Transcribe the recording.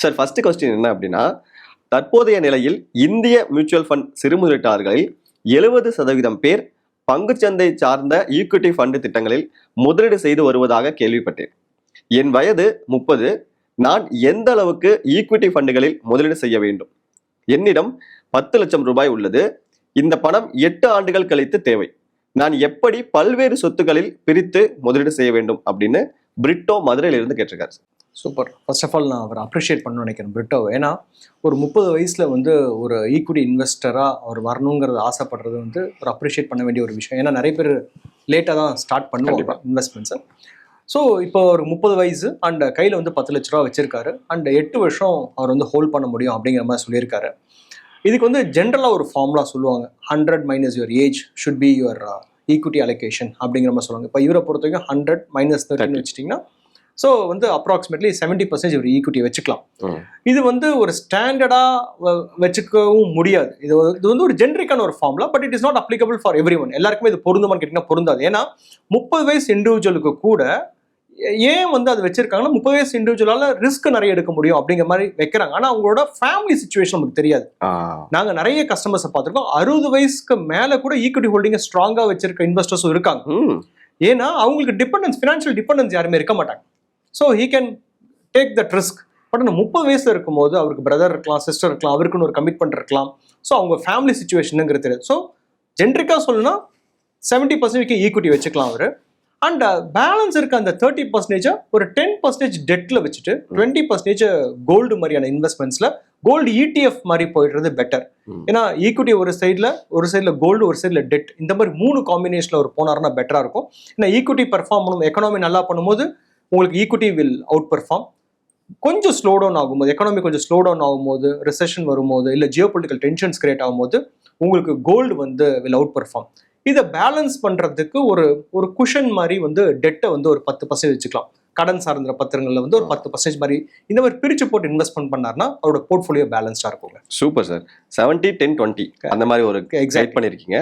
Sir first question என்ன அப்படின்னா, தற்போதைய நிலையில் இந்திய மியூச்சுவல் ஃபண்ட் சிறு முதலீட்டாளர்களில் 70% பேர் பங்குச்சந்தை சார்ந்த ஈக்விட்டி ஃபண்ட் திட்டங்களில் முதலீடு செய்து வருவதாக கேள்விப்பட்டேன். என் வயது 30. நான் எந்த அளவுக்கு ஈக்விட்டி ஃபண்டுகளில் முதலீடு செய்ய வேண்டும்? என்னிடம் 10 லட்சம் ரூபாய் உள்ளது. இந்த பணம் 8 ஆண்டுகள் கழித்து தேவை. நான் எப்படி பல்வேறு சொத்துக்களில் பிரித்து முதலீடு செய்ய வேண்டும் அப்படின்னு பிரிட்டோ மதுரையிலிருந்து கேட்டிருக்காரு. சூப்பர். ஃபர்ஸ்ட் ஆஃப் ஆல் நான் அவரை அப்ரிஷியேட் பண்ணணும்னு நினைக்கிறேன் பிரிட்டோவை. ஏன்னா ஒரு 30 வயசில் வந்து ஒரு ஈக்விட்டி இன்வெஸ்டராக அவர் வரணுங்கிறது ஆசைப்படுறது வந்து ஒரு அப்ரிஷியேட் பண்ண வேண்டிய ஒரு விஷயம். ஏன்னா நிறைய பேர் லேட்டாக தான் ஸ்டார்ட் பண்ணுவாங்க இன்வெஸ்ட்மெண்ட்ஸை. ஸோ இப்போ ஒரு 30 வயசு அண்ட் கையில் வந்து 10 லட்ச ரூபா வச்சிருக்காரு அண்ட் 8 வருஷம் அவர் வந்து ஹோல்ட் பண்ண முடியும் அப்படிங்கிற மாதிரி சொல்லியிருக்காரு. இதுக்கு வந்து ஜென்ரலாக ஒரு ஃபார்முலா சொல்லுவாங்க, 100 minus your age should be your equity allocation அப்படிங்கிற மாதிரி சொல்லுவாங்க. இப்போ இவரை பொறுத்த வரைக்கும் 100 மைனஸ் 30 வச்சிட்டிங்கன்னா ஸோ வந்து அப்ராக்சிமேட்லி 70% இவர் ஈக்விட்டி வச்சுக்கலாம். இது வந்து ஒரு ஸ்டாண்டர்டாக வச்சுக்கவும் முடியாது. இது வந்து ஒரு ஜென்ரிக்கான ஒரு formula, but it is not applicable for every one. எல்லாருக்குமே இது பொருந்துமான்னு கேட்டிங்கன்னா பொருந்தாது. ஏன்னா 30 வயசு இண்டிவிஜுவலுக்கு கூட ஏன் வந்து அது வச்சிருக்காங்கன்னா 30 வயசு இண்டிவிஜுவலால ரிஸ்க் நிறைய எடுக்க முடியும் அப்படிங்கிற மாதிரி வைக்கிறாங்க. ஆனால் அவங்களோட ஃபேமிலி சுச்சுவேஷன் நமக்கு தெரியாது. நாங்கள் நிறைய கஸ்டமர்ஸை பார்த்துருக்கோம், 60 வயசுக்கு மேலே கூட ஈக்விட்டி ஹோல்டிங்கை ஸ்ட்ராங்காக வச்சிருக்க இன்வெஸ்டர்ஸும் இருக்காங்க. ஏன்னா அவங்களுக்கு டிபெண்டன்ஸ், ஃபினான்ஷியல் டிபெண்டன்ஸ் யாருமே இருக்க மாட்டாங்க. So he can take that risk. But அந்த 30 வயசுல இருக்கும்போது அவருக்கு பிரதர் இருக்கலாம், சிஸ்டர் இருக்கலாம், அவருக்குன்னு ஒரு கமிட்மெண்ட் இருக்கலாம். ஸோ அவங்க ஃபேமிலி சுச்சுவேஷனுங்கிறது தெரியாது. ஸோ ஜென்ரிக்காக சொல்லணும்னா 70% ஈக்விட்டி வச்சுக்கலாம் அவர். அண்ட் பேலன்ஸ் இருக்க அந்த 30% ஒரு 10% டெட்டில் வச்சுட்டு 20% கோல்டு மாதிரியான இன்வெஸ்ட்மெண்ட்ஸில் கோல்டு ETF மாதிரி போயிடுறது பெட்டர். ஏன்னா ஈக்விட்டி ஒரு சைடில் கோல்டு, ஒரு சைடில் டெட், இந்த மாதிரி 3 காம்பினேஷனில் அவர் போனார்னா பெட்டராக இருக்கும். ஏன்னா ஈக்விட்டி பெர்ஃபார்ம் பண்ணும், எக்கனாமி நல்லா பண்ணும்போது உங்களுக்கு ஈக்விட்டி வில் அவுட் பெர்ஃபார்ம். கொஞ்சம் ஸ்லோ டவுன் ஆகும்போது, எக்கனாமி கொஞ்சம் ஸ்லோ டவுன் ஆகும்போது, ரிசெஷன் வரும்போது, இல்லை ஜியோ பொலிட்டிக்கல் டென்ஷன்ஸ் கிரியேட் ஆகும்போது உங்களுக்கு கோல்டு வந்து வில் அவுட் பெர்ஃபார்ம். இதை பேலன்ஸ் பண்ணுறதுக்கு ஒரு குஷன் மாதிரி வந்து டெட்டை வந்து ஒரு 10% வச்சுக்கலாம். கடன் சார்ந்த பத்திரங்களில் வந்து ஒரு 10% மாதிரி இந்த மாதிரி பிரித்து போட்டு இன்வெஸ்ட்மெண்ட் பண்ணார்னா அவரோட போர்ட்ஃபோலியோ பேலன்ஸ்டாக இருக்குங்க. Super sir. 70-10-20 அந்த மாதிரி ஒரு எக்ஸைட் பண்ணியிருக்கீங்க.